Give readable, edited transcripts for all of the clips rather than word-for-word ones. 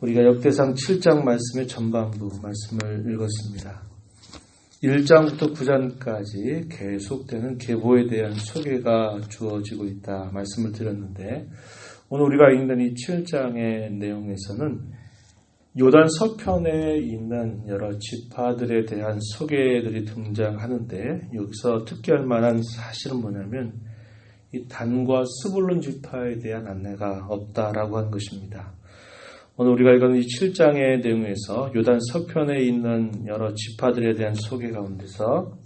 우리가 역대상 7장 말씀의 전반부 말씀을 읽었습니다. 1장부터 9장까지 계속되는 계보에 대한 소개가 주어지고 있다 말씀을 드렸는데, 오늘 우리가 읽는 이 7장의 내용에서는 요단 서편에 있는 여러 지파들에 대한 소개들이 등장하는데, 여기서 특기할 만한 사실은 뭐냐면 이 단과 스불론 지파에 대한 안내가 없다라고 하는 것입니다. 오늘 우리가 읽은 이 7장의 내용에서 요단 서편에 있는 여러 지파들에 대한 소개 가운데서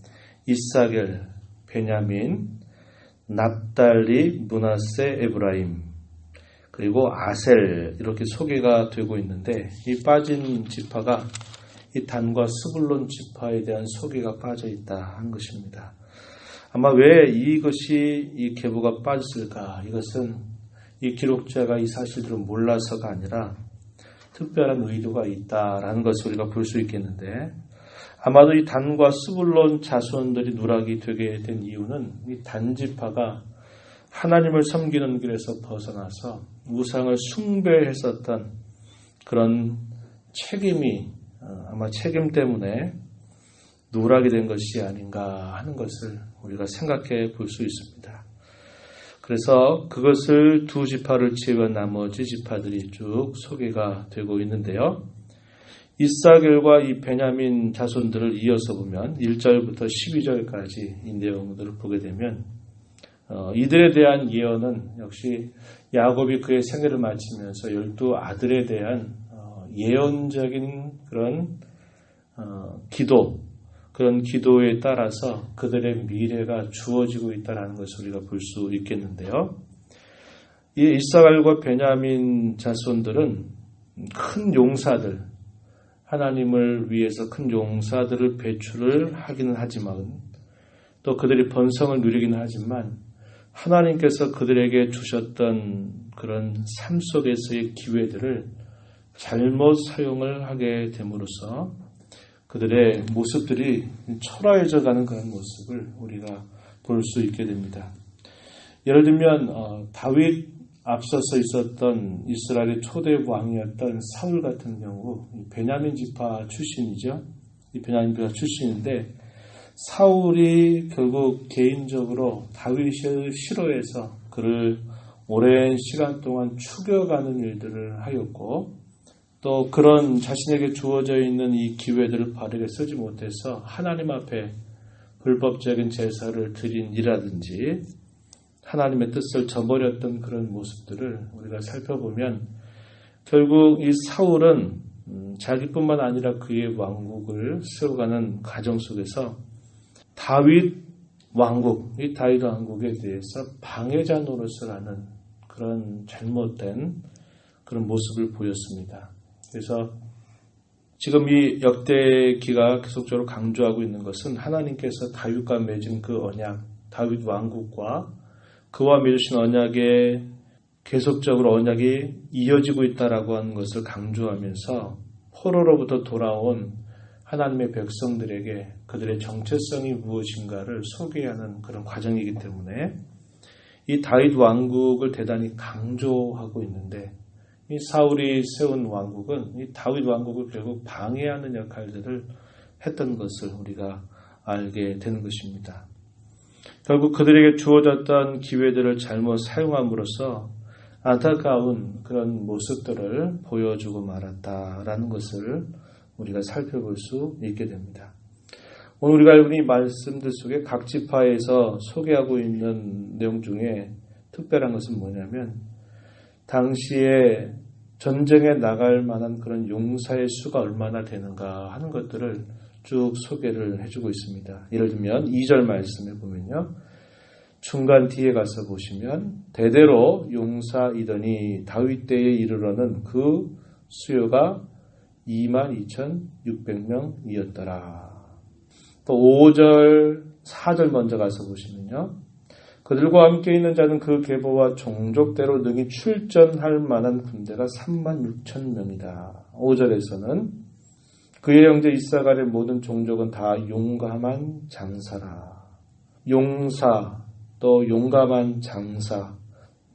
이사겔, 베냐민, 납달리, 므낫세, 에브라임, 그리고 아셀, 이렇게 소개가 되고 있는데, 이 빠진 지파가 이 단과 스불론 지파에 대한 소개가 빠져 있다 한 것입니다. 아마 왜 이것이 이 계보가 빠졌을까? 이것은 이 기록자가 이 사실들을 몰라서가 아니라 특별한 의도가 있다라는 것을 우리가 볼 수 있겠는데, 아마도 이 단과 스불론 자손들이 누락이 되게 된 이유는 이 단지파가 하나님을 섬기는 길에서 벗어나서 우상을 숭배했었던 그런 책임이, 아마 책임 때문에 누락이 된 것이 아닌가 하는 것을 우리가 생각해 볼 수 있습니다. 그래서 그것을 두 지파를 제외한 나머지 지파들이 쭉 소개가 되고 있는데요. 이사겔과 이 베냐민 자손들을 이어서 보면 1절부터 12절까지 이 내용들을 보게 되면 이들에 대한 예언은 역시 야곱이 그의 생애를 마치면서 12아들에 대한 예언적인 그런 기도, 그런 기도에 따라서 그들의 미래가 주어지고 있다는 것을 우리가 볼 수 있겠는데요. 이 이사갈과 베냐민 자손들은 큰 용사들, 하나님을 위해서 큰 용사들을 배출을 하기는 하지만, 또 그들이 번성을 누리기는 하지만, 하나님께서 그들에게 주셨던 그런 삶 속에서의 기회들을 잘못 사용을 하게 됨으로써 그들의 모습들이 초라해져 가는 그런 모습을 우리가 볼 수 있게 됩니다. 예를 들면 다윗 앞서서 있었던 이스라엘의 초대 왕이었던 사울 같은 경우 베냐민 지파 출신이죠. 이 베냐민 지파 출신인데, 사울이 결국 개인적으로 다윗을 싫어해서 그를 오랜 시간 동안 죽여가는 일들을 하였고, 또 그런 자신에게 주어져 있는 이 기회들을 바르게 쓰지 못해서 하나님 앞에 불법적인 제사를 드린 이라든지 하나님의 뜻을 저버렸던 그런 모습들을 우리가 살펴보면, 결국 이 사울은 자기뿐만 아니라 그의 왕국을 세워가는 과정 속에서 다윗 왕국, 이 다윗 왕국에 대해서 방해자 노릇을 하는 그런 잘못된 그런 모습을 보였습니다. 그래서 지금 이 역대기가 계속적으로 강조하고 있는 것은 하나님께서 다윗과 맺은 그 언약, 다윗 왕국과 그와 맺으신 언약에 계속적으로 언약이 이어지고 있다라고 하는 것을 강조하면서 포로로부터 돌아온 하나님의 백성들에게 그들의 정체성이 무엇인가를 소개하는 그런 과정이기 때문에 이 다윗 왕국을 대단히 강조하고 있는데, 이 사울이 세운 왕국은 이 다윗 왕국을 결국 방해하는 역할들을 했던 것을 우리가 알게 되는 것입니다. 결국 그들에게 주어졌던 기회들을 잘못 사용함으로써 안타까운 그런 모습들을 보여주고 말았다라는 것을 우리가 살펴볼 수 있게 됩니다. 오늘 우리가 읽은 이 말씀들 속에 각 지파에서 소개하고 있는 내용 중에 특별한 것은 뭐냐면, 당시에 전쟁에 나갈 만한 그런 용사의 수가 얼마나 되는가 하는 것들을 쭉 소개를 해주고 있습니다. 예를 들면 2절 말씀에 보면요, 중간 뒤에 가서 보시면 대대로 용사이더니 다윗 때에 이르러는 그 수요가 22,600명이었더라. 또 5절, 4절 먼저 가서 보시면요, 그들과 함께 있는 자는 그 계보와 종족대로 능히 출전할 만한 군대가 36,000명이다. 5절에서는 그의 형제 이사갈의 모든 종족은 다 용감한 장사라. 용사, 또 용감한 장사,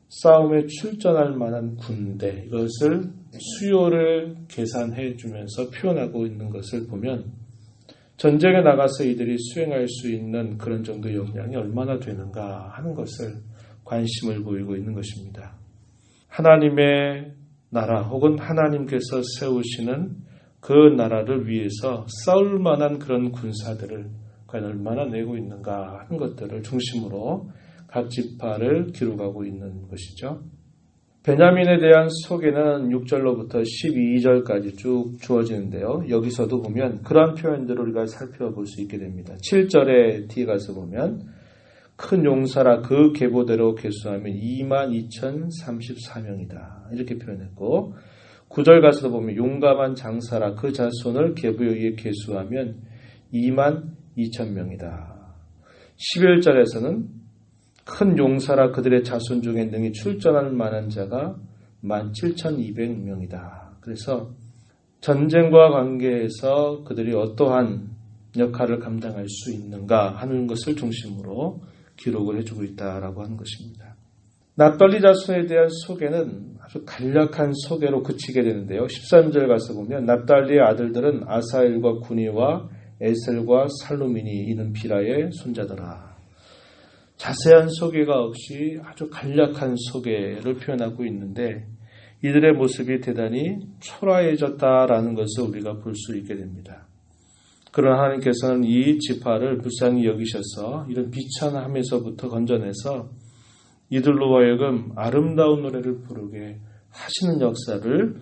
싸움에 출전할 만한 군대, 이것을 수요를 계산해 주면서 표현하고 있는 것을 보면 전쟁에 나가서 이들이 수행할 수 있는 그런 정도의 역량이 얼마나 되는가 하는 것을 관심을 보이고 있는 것입니다. 하나님의 나라 혹은 하나님께서 세우시는 그 나라를 위해서 싸울 만한 그런 군사들을 과연 얼마나 내고 있는가 하는 것들을 중심으로 각 지파를 기록하고 있는 것이죠. 베냐민에 대한 소개는 6절로부터 12절까지 쭉 주어지는데요. 여기서도 보면 그러한 표현들을 우리가 살펴볼 수 있게 됩니다. 7절에 뒤에 가서 보면 큰 용사라 그 계보대로 계수하면 22,034명이다. 이렇게 표현했고 9절 가서도 보면 용감한 장사라 그 자손을 계보에 의해 계수하면 22,000명이다. 11절에서는 큰 용사라 그들의 자손 중에 능히 출전할 만한 자가 17,200명이다. 그래서 전쟁과 관계에서 그들이 어떠한 역할을 감당할 수 있는가 하는 것을 중심으로 기록을 해주고 있다라고 하는 것입니다. 납달리 자손에 대한 소개는 아주 간략한 소개로 그치게 되는데요. 13절 가서 보면 납달리의 아들들은 아사엘과 구니와 에셀과 살루민이 이는 비라의 손자더라. 자세한 소개가 없이 아주 간략한 소개를 표현하고 있는데 이들의 모습이 대단히 초라해졌다라는 것을 우리가 볼 수 있게 됩니다. 그러나 하나님께서는 이 지파를 불쌍히 여기셔서 이런 비천함에서부터 건져내서 이들로 하여금 아름다운 노래를 부르게 하시는 역사를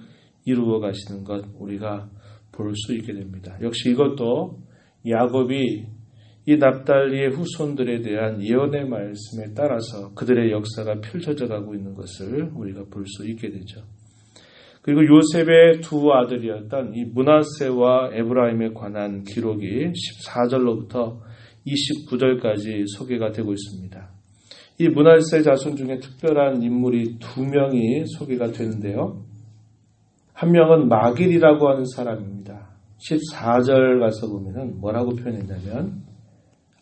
이루어 가시는 것 우리가 볼 수 있게 됩니다. 역시 이것도 야곱이 이 납달리의 후손들에 대한 예언의 말씀에 따라서 그들의 역사가 펼쳐져 가고 있는 것을 우리가 볼 수 있게 되죠. 그리고 요셉의 두 아들이었던 이 므낫세와 에브라임에 관한 기록이 14절로부터 29절까지 소개가 되고 있습니다. 이 므낫세 자손 중에 특별한 인물이 두 명이 소개가 되는데요. 한 명은 마길이라고 하는 사람입니다. 14절 가서 보면은 뭐라고 표현했냐면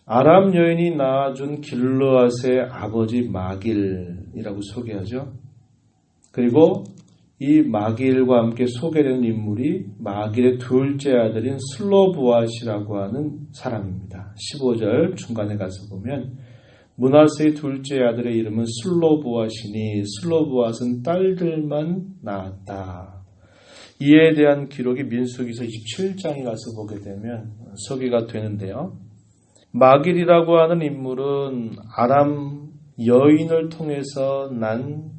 아람 여인이 낳아준 길르앗의 아버지 마길이라고 소개하죠. 그리고 이 마길과 함께 소개되는 인물이 마길의 둘째 아들인 슬로브앗이라고 하는 사람입니다. 15절 중간에 가서 보면 므낫세의 둘째 아들의 이름은 슬로브앗이니 슬로브앗은 딸들만 낳았다. 이에 대한 기록이 민수기서 27장에 가서 보게 되면 소개가 되는데요. 마길이라고 하는 인물은 아람 여인을 통해서 난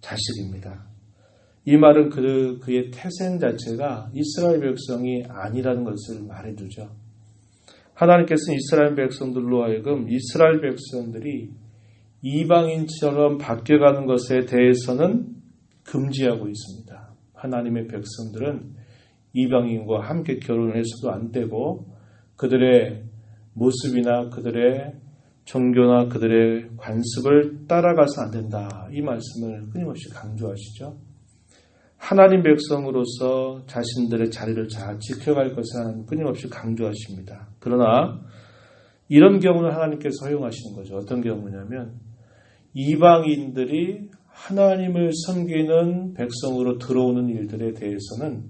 자식입니다. 이 말은 그의 태생 자체가 이스라엘 백성이 아니라는 것을 말해주죠. 하나님께서는 이스라엘 백성들로 하여금 이스라엘 백성들이 이방인처럼 바뀌어가는 것에 대해서는 금지하고 있습니다. 하나님의 백성들은 이방인과 함께 결혼을 해서도 안 되고 그들의 모습이나 그들의 종교나 그들의 관습을 따라가서 안 된다. 이 말씀을 끊임없이 강조하시죠. 하나님 백성으로서 자신들의 자리를 잘 지켜갈 것을 하나님 끊임없이 강조하십니다. 그러나 이런 경우는 하나님께서 허용하시는 거죠. 어떤 경우냐면 이방인들이 하나님을 섬기는 백성으로 들어오는 일들에 대해서는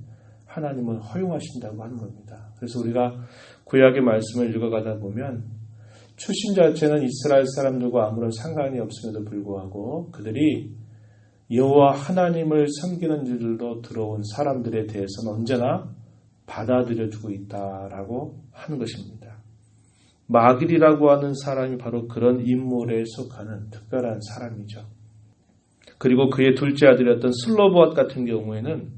하나님은 허용하신다고 하는 겁니다. 그래서 우리가 구약의 말씀을 읽어가다 보면 출신 자체는 이스라엘 사람들과 아무런 상관이 없음에도 불구하고 그들이 여호와 하나님을 섬기는 일들로 들어온 사람들에 대해서는 언제나 받아들여주고 있다라고 하는 것입니다. 마길이라고 하는 사람이 바로 그런 인물에 속하는 특별한 사람이죠. 그리고 그의 둘째 아들이었던 슬로브앗 같은 경우에는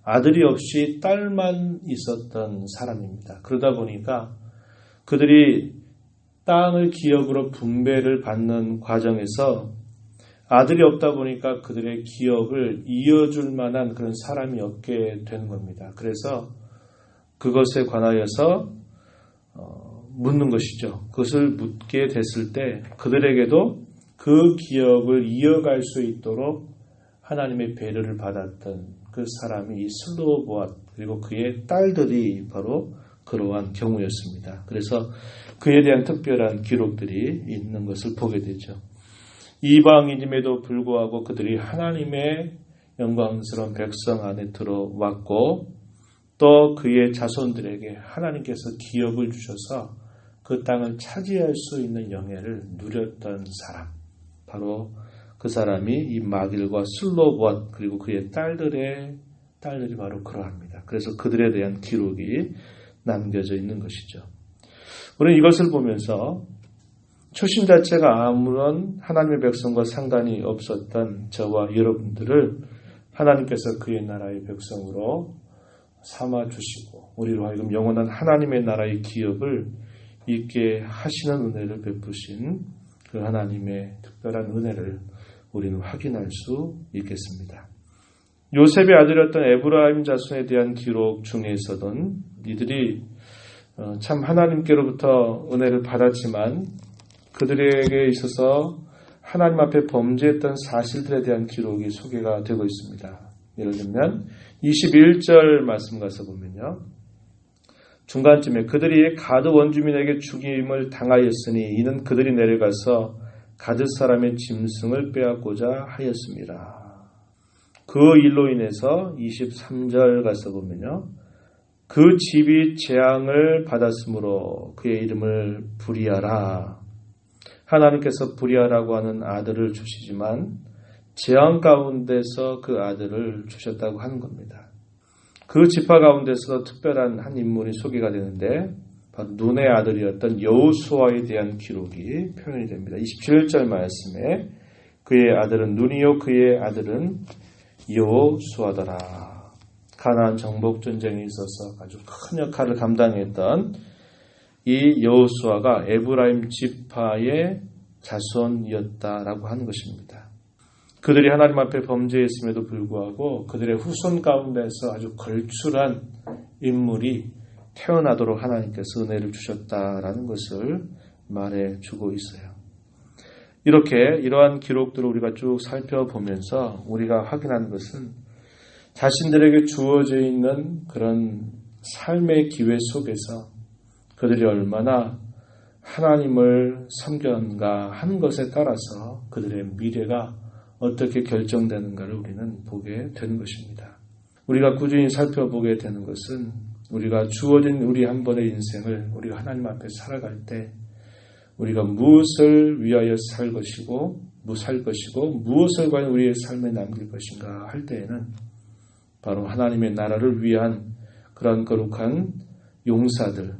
아들이 없이 딸만 있었던 사람입니다. 그러다 보니까 그들이 땅을 기업으로 분배를 받는 과정에서 아들이 없다 보니까 그들의 기업을 이어줄 만한 그런 사람이 없게 되는 겁니다. 그래서 그것에 관하여서 묻는 것이죠. 그것을 묻게 됐을 때 그들에게도 그 기업을 이어갈 수 있도록 하나님의 배려를 받았던 그 사람이 이 슬로보앗 그리고 그의 딸들이 바로 그러한 경우였습니다. 그래서 그에 대한 특별한 기록들이 있는 것을 보게 되죠. 이방인임에도 불구하고 그들이 하나님의 영광스러운 백성 안에 들어왔고 또 그의 자손들에게 하나님께서 기업을 주셔서 그 땅을 차지할 수 있는 영예를 누렸던 사람, 바로 그 사람이 이 마길과 슬로봇 그리고 그의 딸들이 바로 그러합니다. 그래서 그들에 대한 기록이 남겨져 있는 것이죠. 우리는 이것을 보면서 초신 자체가 아무런 하나님의 백성과 상관이 없었던 저와 여러분들을 하나님께서 그의 나라의 백성으로 삼아주시고 우리로 하여금 영원한 하나님의 나라의 기업을 있게 하시는 은혜를 베푸신 그 하나님의 특별한 은혜를 우리는 확인할 수 있겠습니다. 요셉의 아들이었던 에브라임 자손에 대한 기록 중에서는 이들이 참 하나님께로부터 은혜를 받았지만 그들에게 있어서 하나님 앞에 범죄했던 사실들에 대한 기록이 소개가 되고 있습니다. 예를 들면 21절 말씀 가서 보면요. 중간쯤에 그들이 가드 원주민에게 죽임을 당하였으니 이는 그들이 내려가서 가드 사람의 짐승을 빼앗고자 하였습니다. 그 일로 인해서 23절 가서 보면요. 그 집이 재앙을 받았으므로 그의 이름을 부리아라. 하나님께서 부리아라고 하는 아들을 주시지만 재앙 가운데서 그 아들을 주셨다고 하는 겁니다. 그 지파 가운데서도 특별한 한 인물이 소개가 되는데 바로 눈의 아들이었던 여호수아에 대한 기록이 표현이 됩니다. 27절 말씀에 그의 아들은 눈이요 그의 아들은 여호수아더라. 가나안 정복 전쟁에 있어서 아주 큰 역할을 감당했던 이 여호수아가 에브라임 지파의 자손이었다라고 하는 것입니다. 그들이 하나님 앞에 범죄했음에도 불구하고 그들의 후손 가운데서 아주 걸출한 인물이 태어나도록 하나님께서 은혜를 주셨다라는 것을 말해주고 있어요. 이렇게 이러한 기록들을 우리가 쭉 살펴보면서 우리가 확인하는 것은 자신들에게 주어져 있는 그런 삶의 기회 속에서 그들이 얼마나 하나님을 섬겼는가 하는 것에 따라서 그들의 미래가 어떻게 결정되는가를 우리는 보게 되는 것입니다. 우리가 꾸준히 살펴보게 되는 것은 우리가 주어진 우리 한 번의 인생을 우리가 하나님 앞에 살아갈 때 우리가 무엇을 위하여 살 것이고 무엇을 과연 우리의 삶에 남길 것인가 할 때에는 바로 하나님의 나라를 위한 그런 거룩한 용사들,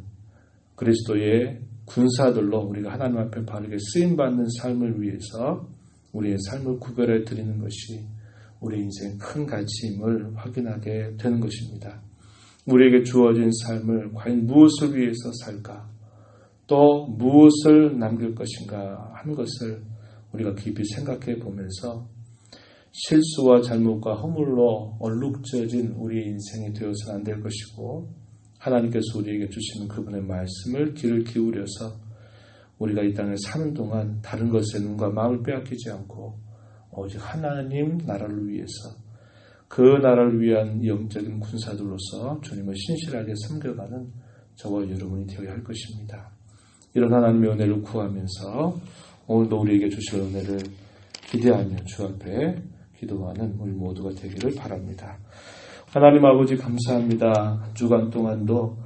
그리스도의 군사들로 우리가 하나님 앞에 바르게 쓰임받는 삶을 위해서 우리의 삶을 구별해 드리는 것이 우리 인생의 큰 가치임을 확인하게 되는 것입니다. 우리에게 주어진 삶을 과연 무엇을 위해서 살까? 또 무엇을 남길 것인가 하는 것을 우리가 깊이 생각해 보면서 실수와 잘못과 허물로 얼룩져진 우리의 인생이 되어서는 안 될 것이고 하나님께서 우리에게 주시는 그분의 말씀을 귀를 기울여서 우리가 이 땅에 사는 동안 다른 것에 눈과 마음을 빼앗기지 않고 오직 하나님 나라를 위해서 그 나라를 위한 영적인 군사들로서 주님을 신실하게 섬겨가는 저와 여러분이 되어야 할 것입니다. 이런 하나님의 은혜를 구하면서 오늘도 우리에게 주실 은혜를 기대하며 주 앞에 기도하는 우리 모두가 되기를 바랍니다. 하나님 아버지 감사합니다. 한 주간 동안도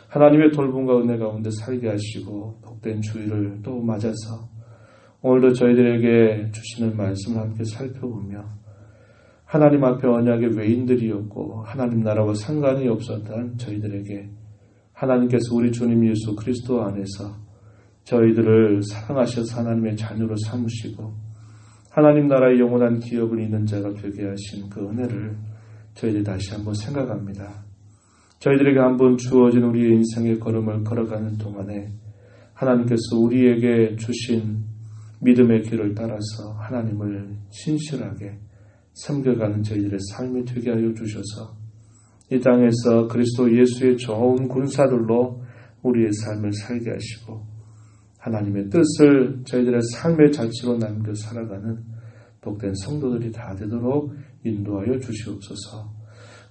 하나님의 돌봄과 은혜 가운데 살게 하시고 복된 주일을 또 맞아서 오늘도 저희들에게 주시는 말씀을 함께 살펴보며 하나님 앞에 언약의 외인들이었고 하나님 나라와 상관이 없었던 저희들에게 하나님께서 우리 주님 예수 그리스도 안에서 저희들을 사랑하셔서 하나님의 자녀로 삼으시고 하나님 나라의 영원한 기업을 잇는 자가 되게 하신 그 은혜를 저희들이 다시 한번 생각합니다. 저희들에게 한번 주어진 우리의 인생의 걸음을 걸어가는 동안에 하나님께서 우리에게 주신 믿음의 길을 따라서 하나님을 신실하게 섬겨가는 저희들의 삶이 되게 하여 주셔서 이 땅에서 그리스도 예수의 좋은 군사들로 우리의 삶을 살게 하시고 하나님의 뜻을 저희들의 삶의 자치로 남겨 살아가는 복된 성도들이 다 되도록 인도하여 주시옵소서.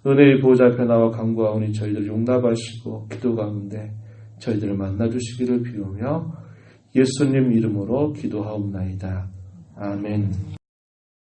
은혜의 보좌 앞에 나와 간구하오니 저희들을 용납하시고 기도 가운데 저희들을 만나주시기를 비우며 예수님 이름으로 기도하옵나이다. 아멘.